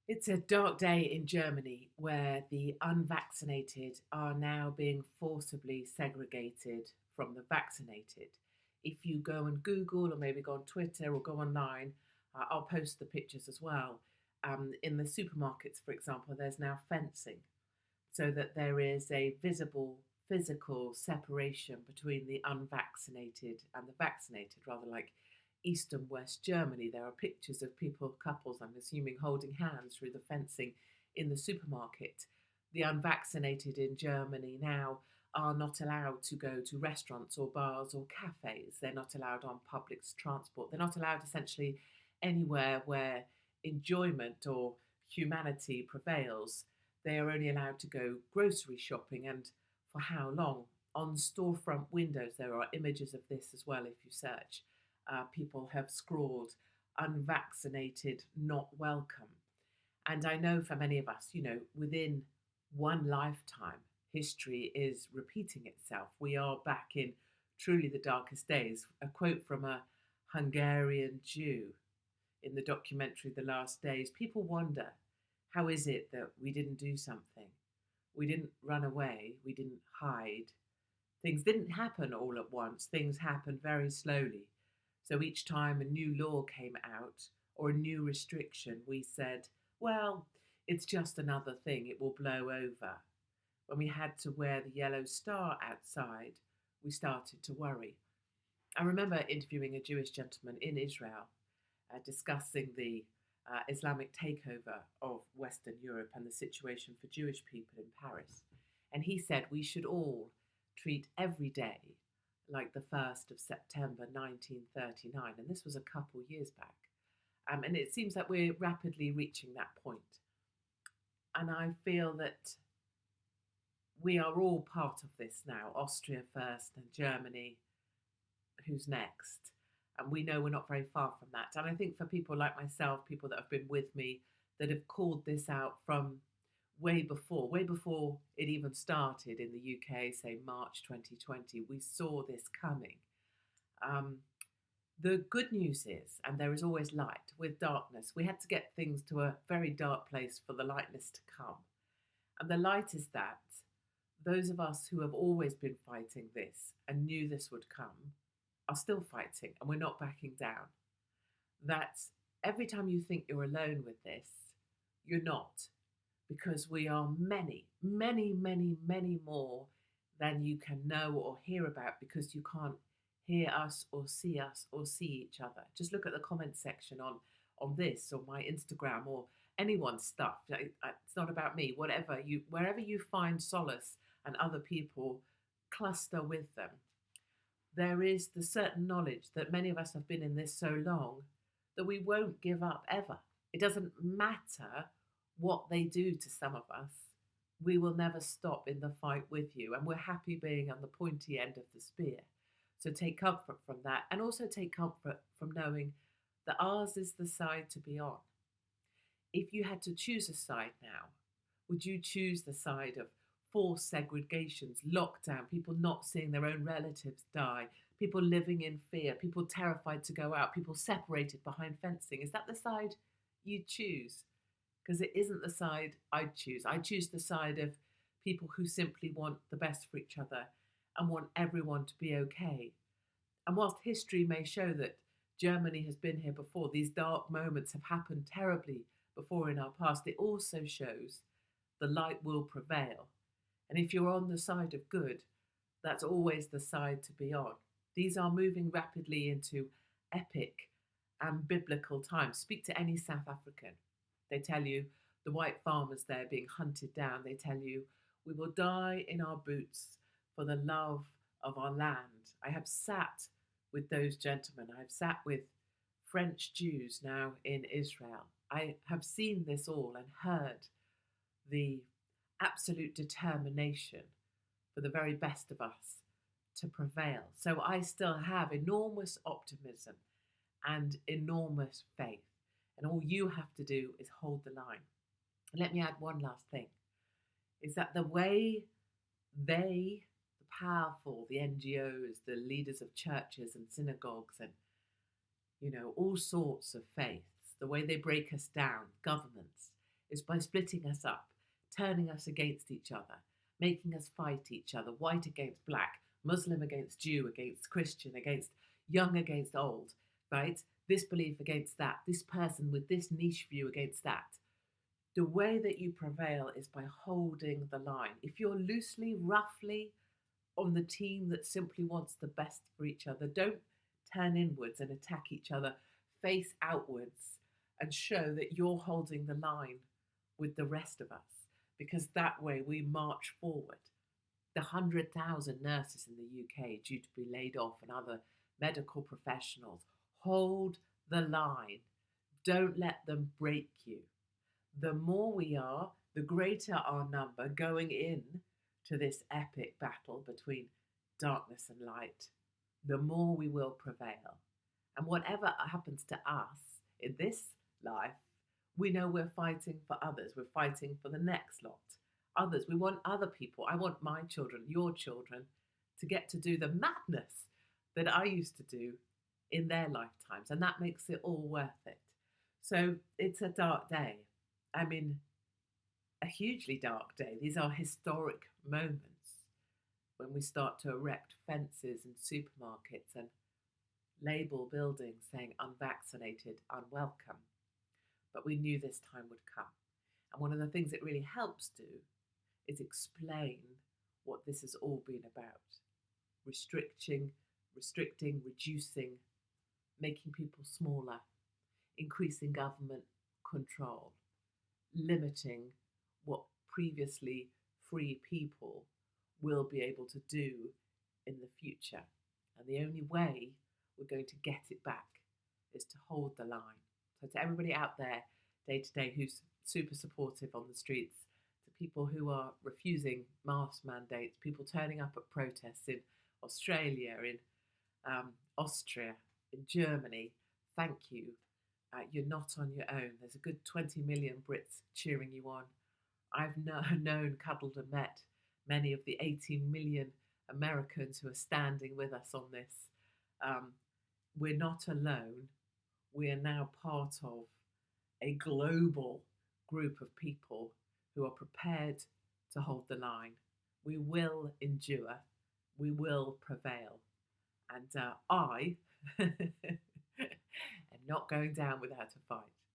It's a dark day in Germany where the unvaccinated are now being forcibly segregated from the vaccinated. If you go and Google or maybe go on Twitter or go online, I'll post the pictures as well. In the supermarkets, for example, there's now fencing so that there is a visible physical separation between the unvaccinated and the vaccinated, rather like East and West Germany. There are pictures of people, couples, I'm assuming, holding hands through the fencing in the supermarket. The unvaccinated in Germany now are not allowed to go to restaurants or bars or cafes. They're not allowed on public transport. They're not allowed essentially anywhere where enjoyment or humanity prevails. They are only allowed to go grocery shopping, and for how long? On storefront windows, there are images of this as well if you search. People have scrawled, unvaccinated, not welcome. And I know for many of us, within one lifetime, history is repeating itself. We are back in truly the darkest days. A quote from a Hungarian Jew in the documentary The Last Days. People wonder, how is it that we didn't do something? We didn't run away, we didn't hide. Things didn't happen all at once, things happened very slowly. So each time a new law came out or a new restriction, we said, well, it's just another thing, it will blow over. When we had to wear the yellow star outside, we started to worry. I remember interviewing a Jewish gentleman in Israel discussing the Islamic takeover of Western Europe and the situation for Jewish people in Paris. And he said we should all treat every day like the 1st of September 1939. And this was a couple years back. And it seems that we're rapidly reaching that point. And I feel that we are all part of this now. Austria first and Germany, who's next? And we know we're not very far from that. And I think for people like myself, people that have been with me, that have called this out from way before it even started in the UK, say March 2020, we saw this coming. Um, the good news is, and there is always light with darkness, we had to get things to a very dark place for the lightness to come. And the light is that those of us who have always been fighting this and knew this would come are still fighting, and we're not backing down. That every time you think you're alone with this, you're not, because we are many, many, many, many more than you can know or hear about, because you can't hear us or see each other. Just look at the comment section on this or my Instagram or anyone's stuff. It's not about me. Wherever you find solace and other people, cluster with them. There is the certain knowledge that many of us have been in this so long that we won't give up ever. It doesn't matter what they do to some of us. We will never stop in the fight with you, and we're happy being on the pointy end of the spear. So take comfort from that, and also take comfort from knowing that ours is the side to be on. If you had to choose a side now, would you choose the side of forced segregations, lockdown, people not seeing their own relatives die, people living in fear, people terrified to go out, people separated behind fencing? Is that the side you'd choose? Because it isn't the side I'd choose. I choose the side of people who simply want the best for each other and want everyone to be okay. And whilst history may show that Germany has been here before, these dark moments have happened terribly before in our past, it also shows the light will prevail. And if you're on the side of good, that's always the side to be on. These are moving rapidly into epic and biblical times. Speak to any South African. They tell you the white farmers there being hunted down. They tell you, we will die in our boots for the love of our land. I have sat with those gentlemen. I have sat with French Jews now in Israel. I have seen this all and heard the absolute determination for the very best of us to prevail. So I still have enormous optimism and enormous faith. And all you have to do is hold the line. And let me add one last thing, is that the way they, the powerful, the NGOs, the leaders of churches and synagogues and, all sorts of faiths, the way they break us down, governments, is by splitting us up, turning us against each other, making us fight each other, white against black, Muslim against Jew, against Christian, against young against old, right? This belief against that, this person with this niche view against that. The way that you prevail is by holding the line. If you're loosely, roughly on the team that simply wants the best for each other, don't turn inwards and attack each other, face outwards and show that you're holding the line with the rest of us, because that way we march forward. The 100,000 nurses in the UK due to be laid off and other medical professionals, hold the line. Don't let them break you. The more we are, the greater our number going in to this epic battle between darkness and light, the more we will prevail. And whatever happens to us in this life, we know we're fighting for others. We're fighting for the next lot. Others, we want other people. I want my children, your children, to get to do the madness that I used to do in their lifetimes. And that makes it all worth it. So it's a dark day. I mean, a hugely dark day. These are historic moments when we start to erect fences in supermarkets and label buildings saying unvaccinated, unwelcome. But we knew this time would come. And one of the things it really helps do is explain what this has all been about. Restricting, reducing, making people smaller, increasing government control, limiting what previously free people will be able to do in the future. And the only way we're going to get it back is to hold the line. So to everybody out there day to day who's super supportive on the streets, to people who are refusing mask mandates, people turning up at protests in Australia, in Austria, in Germany, thank you. You're not on your own. There's a good 20 million Brits cheering you on. I've known, cuddled and met many of the 18 million Americans who are standing with us on this. We're not alone. We are now part of a global group of people who are prepared to hold the line. We will endure. We will prevail. And I am not going down without a fight.